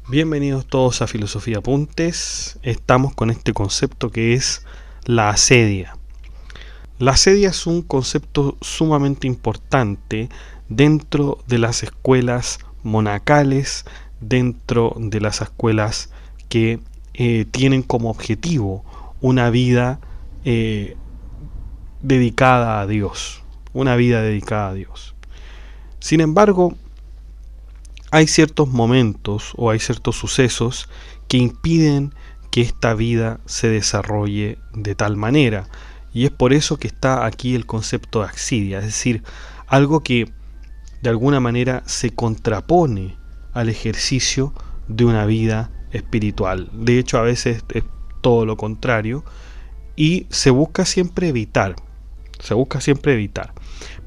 Bienvenidos todos a Filosofía Apuntes. Estamos con este concepto que es la asedia. La asedia es un concepto sumamente importante dentro de las escuelas monacales, dentro de las escuelas que tienen como objetivo una vida dedicada a Dios, una vida dedicada a Dios. Sin embargo, hay ciertos momentos o hay ciertos sucesos que impiden que esta vida se desarrolle de tal manera, y es por eso que está aquí el concepto de axidia, es decir, algo que de alguna manera se contrapone al ejercicio de una vida espiritual. De hecho, a veces es todo lo contrario y se busca siempre evitar,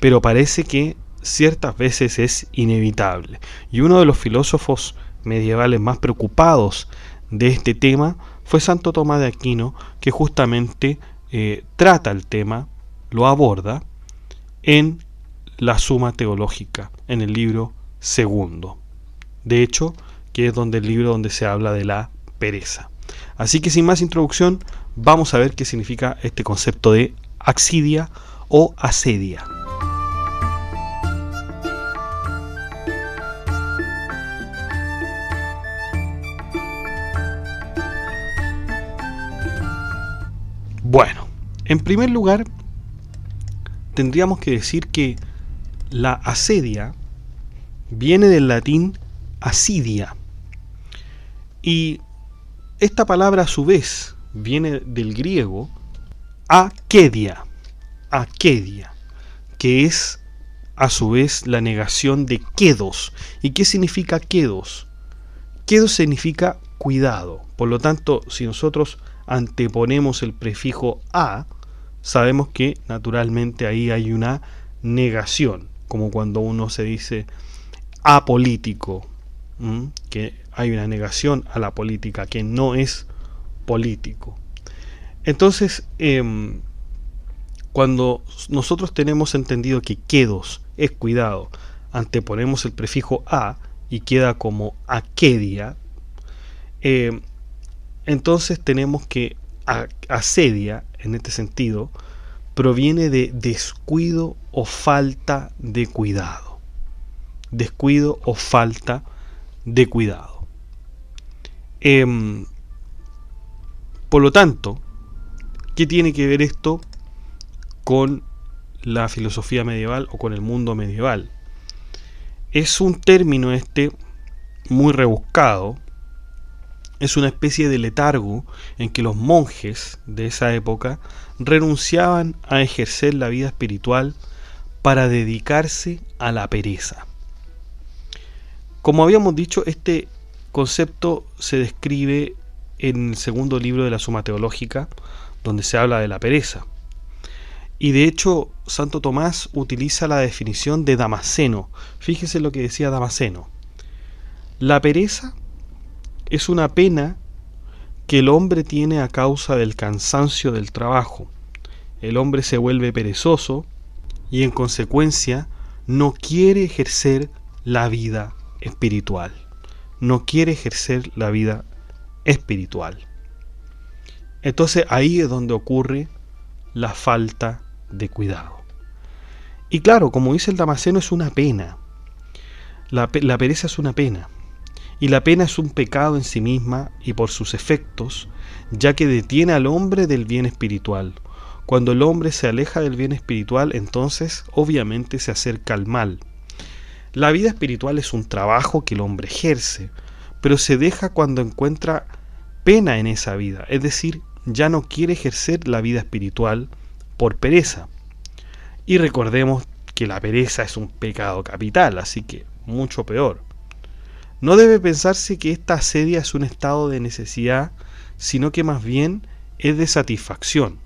pero parece que ciertas veces es inevitable. Y uno de los filósofos medievales más preocupados de este tema fue Santo Tomás de Aquino, que justamente trata el tema, lo aborda en la Suma Teológica, en el libro segundo. De hecho, que es el libro donde se habla de la pereza. Así que sin más introducción, vamos a ver qué significa este concepto de axidia o asedia. Bueno, en primer lugar, tendríamos que decir que la asedia viene del latín asidia. Y esta palabra a su vez viene del griego akedia, que es a su vez la negación de kedos. ¿Y qué significa kedos? Kedos significa cuidado. Por lo tanto, si nosotros anteponemos el prefijo a, sabemos que naturalmente ahí hay una negación, como cuando uno se dice apolítico, que hay una negación a la política, que no es político. Entonces, cuando nosotros tenemos entendido que kedos es cuidado, anteponemos el prefijo a y queda como akedia, entonces tenemos que asedia, en este sentido, proviene de descuido o falta de cuidado. Descuido o falta de cuidado. Por lo tanto, ¿qué tiene que ver esto con la filosofía medieval o con el mundo medieval? Es un término muy rebuscado. Es una especie de letargo en que los monjes de esa época renunciaban a ejercer la vida espiritual para dedicarse a la pereza. Como habíamos dicho, este concepto se describe en el segundo libro de la Suma Teológica, donde se habla de la pereza. Y de hecho, Santo Tomás utiliza la definición de Damasceno. Fíjese lo que decía Damasceno. La pereza es una pena que el hombre tiene a causa del cansancio del trabajo. El hombre se vuelve perezoso y en consecuencia no quiere ejercer la vida espiritual. No quiere ejercer la vida espiritual. Entonces ahí es donde ocurre la falta de cuidado. Y claro, como dice el Damasceno, es una pena. La pereza es una pena. Y la pena es un pecado en sí misma y por sus efectos, ya que detiene al hombre del bien espiritual. Cuando el hombre se aleja del bien espiritual, entonces obviamente se acerca al mal. La vida espiritual es un trabajo que el hombre ejerce, pero se deja cuando encuentra pena en esa vida, es decir, ya no quiere ejercer la vida espiritual por pereza. Y recordemos que la pereza es un pecado capital, así que mucho peor. No debe pensarse que esta asedia es un estado de necesidad, sino que más bien es de satisfacción.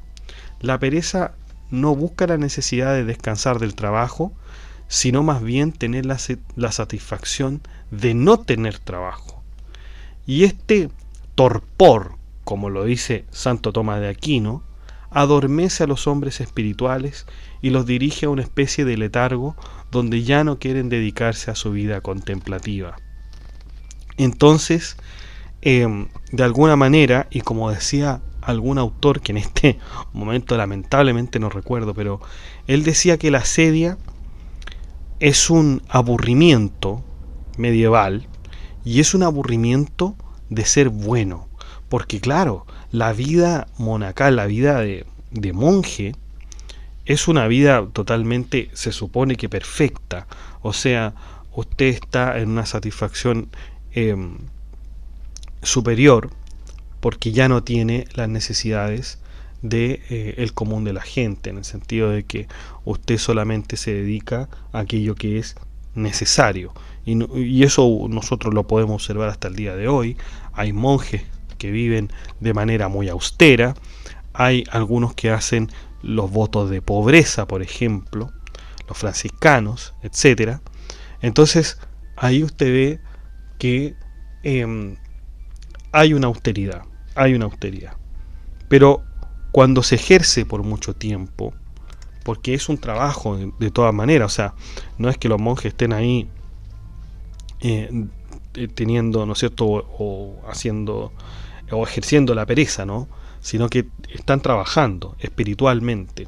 La pereza no busca la necesidad de descansar del trabajo, sino más bien tener la satisfacción de no tener trabajo. Y este torpor, como lo dice Santo Tomás de Aquino, adormece a los hombres espirituales y los dirige a una especie de letargo donde ya no quieren dedicarse a su vida contemplativa. Entonces, de alguna manera, y como decía algún autor que en este momento lamentablemente no recuerdo, pero él decía que la asedia es un aburrimiento medieval y es un aburrimiento de ser bueno, porque claro, la vida monacal, la vida de monje, es una vida totalmente, se supone que perfecta, o sea, usted está en una satisfacción eh, superior porque ya no tiene las necesidades de el común de la gente, en el sentido de que usted solamente se dedica a aquello que es necesario, y eso nosotros lo podemos observar hasta el día de hoy. Hay monjes que viven de manera muy austera, hay algunos que hacen los votos de pobreza, por ejemplo, los franciscanos, etcétera. Entonces ahí usted ve que eh, hay una austeridad. Pero cuando se ejerce por mucho tiempo, porque es un trabajo de todas maneras, o sea, no es que los monjes estén ahí eh, teniendo, ¿no es cierto?, o haciendo o ejerciendo la pereza, ¿no? Sino que están trabajando espiritualmente.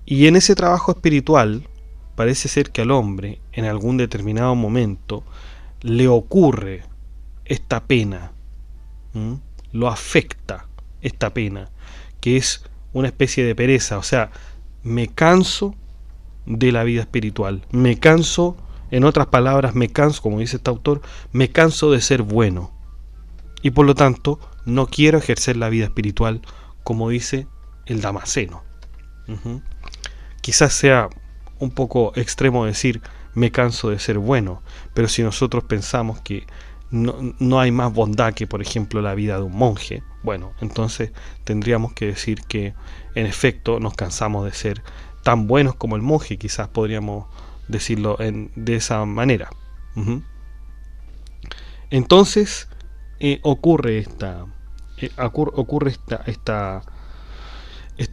Y en ese trabajo espiritual parece ser que al hombre en algún determinado momento le ocurre esta pena, ¿m? Lo afecta esta pena, que es una especie de pereza, o sea, me canso de la vida espiritual, me canso, en otras palabras, me canso, como dice este autor, me canso de ser bueno, y por lo tanto no quiero ejercer la vida espiritual, como dice el Damasceno. Uh-huh. Quizás sea un poco extremo decir me canso de ser bueno, pero si nosotros pensamos que no hay más bondad que, por ejemplo, la vida de un monje, bueno, entonces tendríamos que decir que en efecto nos cansamos de ser tan buenos como el monje, quizás podríamos decirlo de esa manera. Uh-huh. Entonces ocurre esta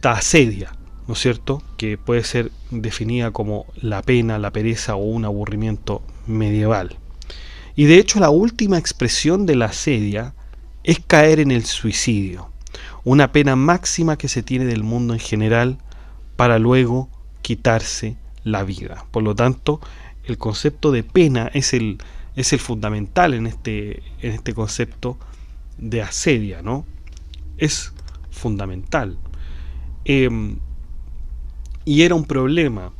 asedia, ¿no es cierto?, que puede ser definida como la pena, la pereza o un aburrimiento medieval. Y de hecho la última expresión de la asedia es caer en el suicidio, una pena máxima que se tiene del mundo en general para luego quitarse la vida. Por lo tanto, el concepto de pena es el fundamental en este concepto de asedia, ¿no? Es fundamental. Y era un problema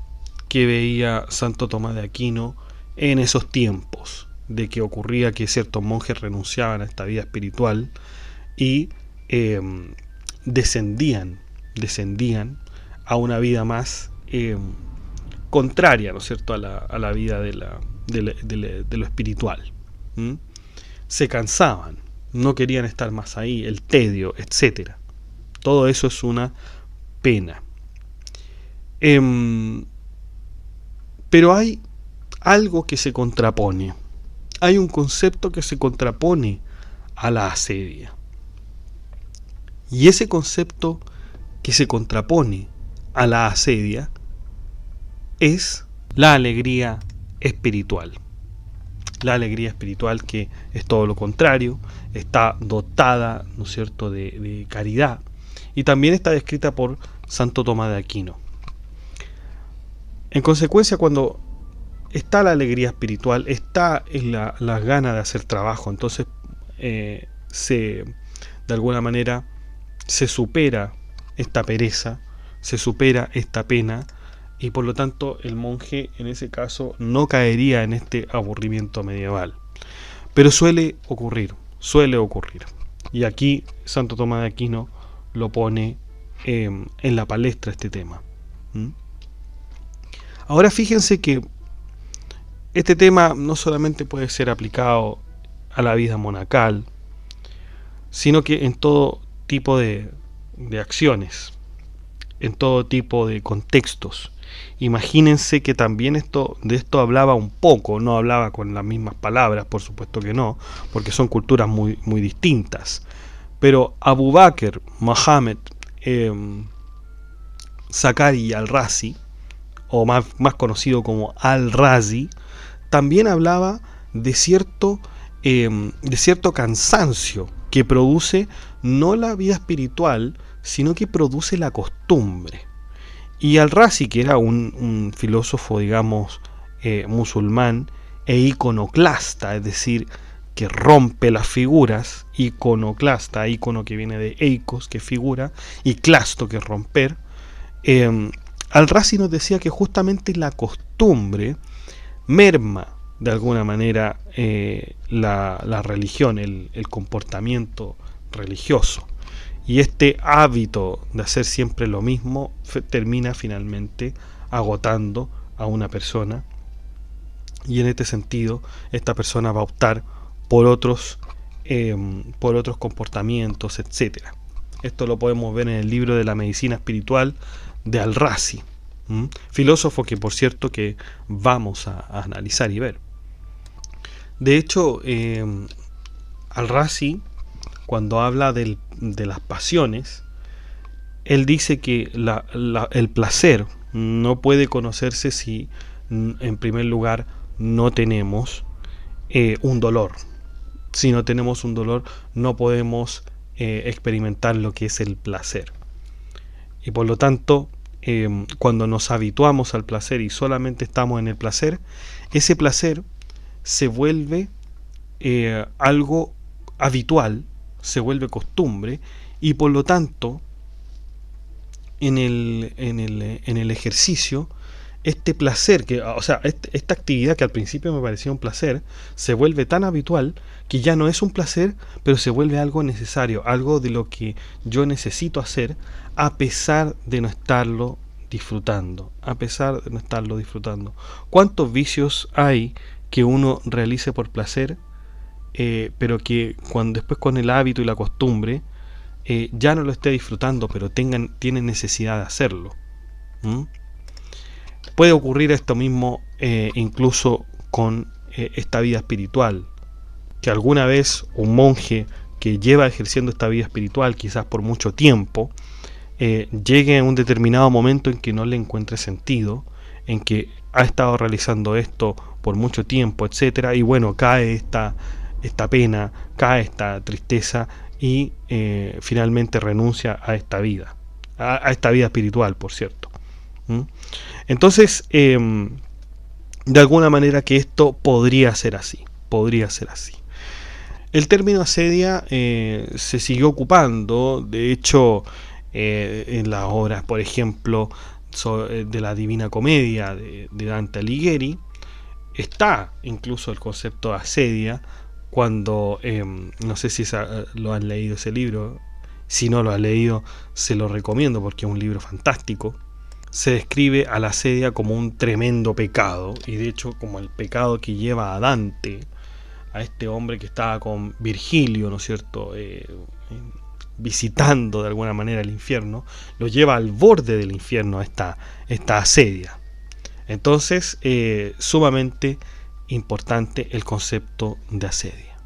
que veía Santo Tomás de Aquino en esos tiempos, de que ocurría que ciertos monjes renunciaban a esta vida espiritual y descendían a una vida más contraria, ¿no es cierto?, a la vida de lo espiritual. ¿Mm? Se cansaban, no querían estar más ahí, el tedio, etcétera. Todo eso es una pena. Pero hay algo que se contrapone. Hay un concepto que se contrapone a la asedia. Y ese concepto que se contrapone a la asedia es la alegría espiritual. La alegría espiritual, que es todo lo contrario, está dotada, ¿no es cierto?, de caridad, y también está descrita por Santo Tomás de Aquino. En consecuencia, cuando está la alegría espiritual, está las ganas de hacer trabajo, entonces de alguna manera se supera esta pereza, se supera esta pena, y por lo tanto el monje en ese caso no caería en este aburrimiento medieval. Pero suele ocurrir. Y aquí Santo Tomás de Aquino lo pone en la palestra este tema. ¿Mm? Ahora fíjense que este tema no solamente puede ser aplicado a la vida monacal, sino que en todo tipo de acciones, en todo tipo de contextos. Imagínense que también de esto hablaba un poco, no hablaba con las mismas palabras, por supuesto que no, porque son culturas muy, muy distintas. Pero Abu Bakr, Mohammed, Zakari al-Razi, o más conocido como al-Razi, también hablaba de cierto de cierto cansancio que produce no la vida espiritual, sino que produce la costumbre. Y Al-Razi, que era un filósofo, digamos, musulmán e iconoclasta, es decir, que rompe las figuras, iconoclasta, icono que viene de eikos, que es figura, y clasto, que es romper, Al-Razi nos decía que justamente la costumbre merma de alguna manera la religión, el comportamiento religioso. Y este hábito de hacer siempre lo mismo termina finalmente agotando a una persona. Y en este sentido, esta persona va a optar por otros comportamientos, etc. Esto lo podemos ver en el libro de la medicina espiritual de Al-Razi, filósofo que, por cierto, que vamos a analizar y ver. De hecho, Al-Razi, cuando habla de las pasiones, él dice que el placer no puede conocerse si, en primer lugar, no tenemos un dolor. Si no tenemos un dolor, no podemos experimentar lo que es el placer. Y por lo tanto, cuando nos habituamos al placer y solamente estamos en el placer, ese placer se vuelve algo habitual, se vuelve costumbre, y por lo tanto en el ejercicio, este placer, esta actividad que al principio me parecía un placer, se vuelve tan habitual que ya no es un placer, pero se vuelve algo necesario, algo de lo que yo necesito hacer a pesar de no estarlo disfrutando, ¿Cuántos vicios hay que uno realice por placer, pero que después con el hábito y la costumbre ya no lo esté disfrutando, pero tienen necesidad de hacerlo? Puede ocurrir esto mismo incluso con esta vida espiritual, que alguna vez un monje que lleva ejerciendo esta vida espiritual quizás por mucho tiempo, llegue a un determinado momento en que no le encuentre sentido, en que ha estado realizando esto por mucho tiempo, etcétera, y bueno, cae esta pena, cae esta tristeza y finalmente renuncia a esta vida, a esta vida espiritual, por cierto. Entonces, de alguna manera que esto podría ser así. El término asedia se siguió ocupando, de hecho, en las obras, por ejemplo, de la Divina Comedia de Dante Alighieri, está incluso el concepto de asedia, cuando, no sé si lo han leído ese libro, si no lo han leído, se lo recomiendo porque es un libro fantástico. Se describe a la asedia como un tremendo pecado, y de hecho como el pecado que lleva a Dante, a este hombre que estaba con Virgilio, ¿no es cierto?, visitando de alguna manera el infierno, lo lleva al borde del infierno esta asedia. Entonces, sumamente importante el concepto de asedia.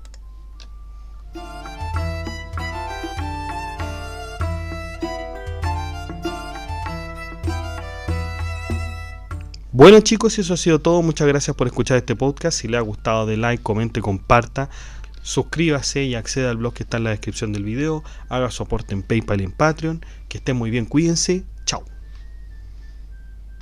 Bueno, chicos, eso ha sido todo. Muchas gracias por escuchar este podcast. Si les ha gustado, de like, comente, comparta, suscríbase y acceda al blog que está en la descripción del video. Haga su aporte en PayPal y en Patreon. Que estén muy bien, cuídense. Chao.